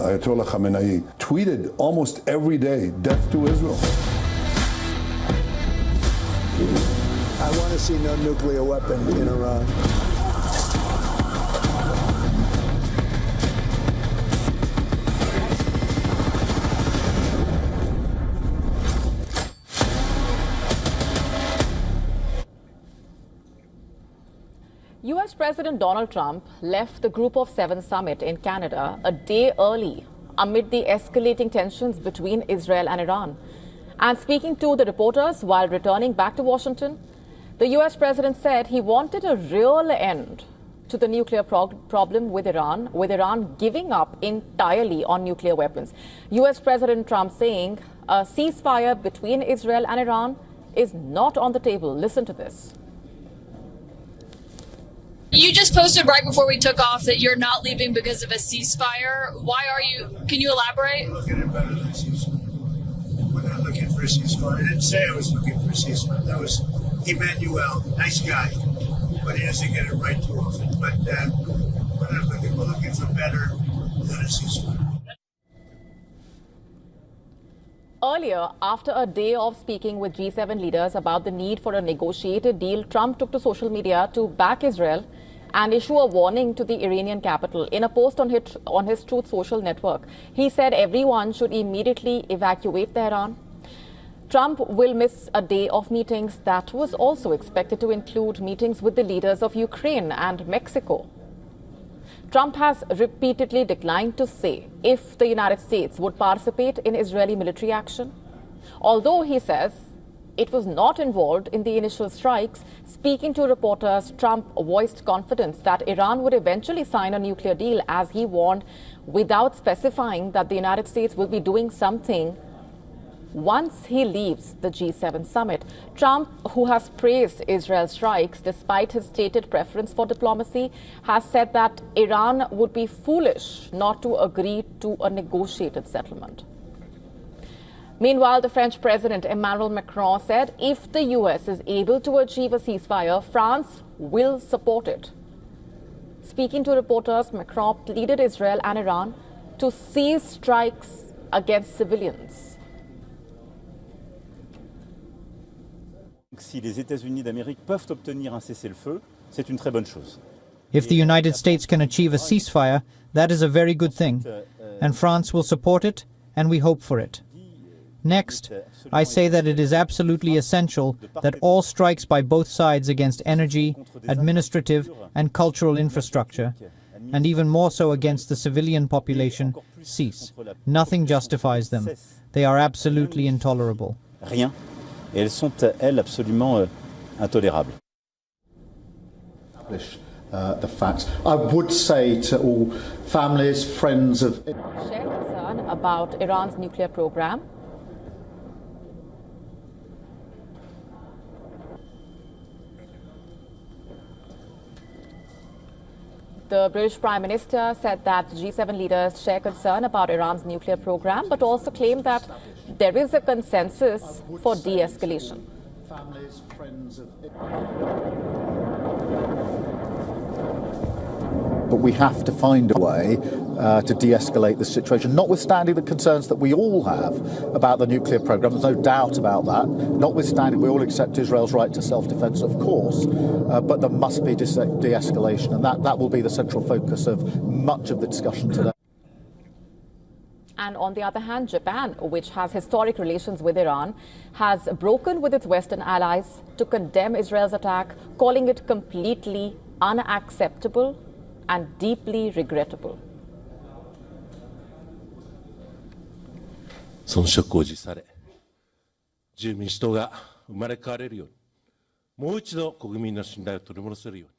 Ayatollah Khamenei, tweeted almost every day, "Death to Israel." I want to see no nuclear weapon in Iran. US President Donald Trump left the Group of Seven summit in Canada a day early amid the escalating tensions between Israel and Iran. And speaking to the reporters while returning back to Washington, the US president said he wanted a real end to the nuclear problem with Iran giving up entirely on nuclear weapons. US President Trump saying a ceasefire between Israel and Iran is not on the table. Listen to this. You just posted right before we took off that you're not leaving because of a ceasefire. Why are you? Can you elaborate? We're looking at better than ceasefire. We're not looking for a ceasefire. I didn't say I was looking for a ceasefire. That was Emmanuel, nice guy, but he doesn't get it right too often. But we're looking for better than a ceasefire. Earlier, after a day of speaking with G7 leaders about the need for a negotiated deal, Trump took to social media to back Israel and issue a warning to the Iranian capital. In a post on his Truth Social network, he said everyone should immediately evacuate Tehran. Trump will miss a day of meetings that was also expected to include meetings with the leaders of Ukraine and Mexico. Trump has repeatedly declined to say if the United States would participate in Israeli military action. Although he says it was not involved in the initial strikes, speaking to reporters, Trump voiced confidence that Iran would eventually sign a nuclear deal, as he warned, without specifying that the United States will be doing something once he leaves the G7 summit. Trump, who has praised Israel's strikes despite his stated preference for diplomacy, has said that Iran would be foolish not to agree to a negotiated settlement. Meanwhile, the French President Emmanuel Macron said if the US is able to achieve a ceasefire, France will support it. Speaking to reporters, Macron pleaded Israel and Iran to cease strikes against civilians. Si les États-Unis d'Amérique peuvent obtenir un cessez-le-feu, c'est une très bonne chose. If the United States can achieve a ceasefire, that is a very good thing, and France will support it, and we hope for it. Next, I say that it is absolutely essential that all strikes by both sides against energy, administrative and cultural infrastructure, and even more so against the civilian population, cease. Nothing justifies them. They are absolutely intolerable. Rien. Et elles sont, elles, absolument intolérables. The facts. I would say to all families, friends of... Share concern about Iran's nuclear program. The British Prime Minister said that G7 leaders share concern about Iran's nuclear program, but also claimed that there is a consensus for de-escalation. Families, friends of... But we have to find a way to de-escalate the situation, notwithstanding the concerns that we all have about the nuclear program. There's no doubt about that. Notwithstanding, we all accept Israel's right to self-defense, of course, but there must be de-escalation, and that will be the central focus of much of the discussion today. And on the other hand, Japan, which has historic relations with Iran, has broken with its Western allies to condemn Israel's attack, calling it completely unacceptable and deeply regrettable. そのショックを辞され、自由民主党が生まれ変われるように、もう一度国民の信頼を取り戻せるように。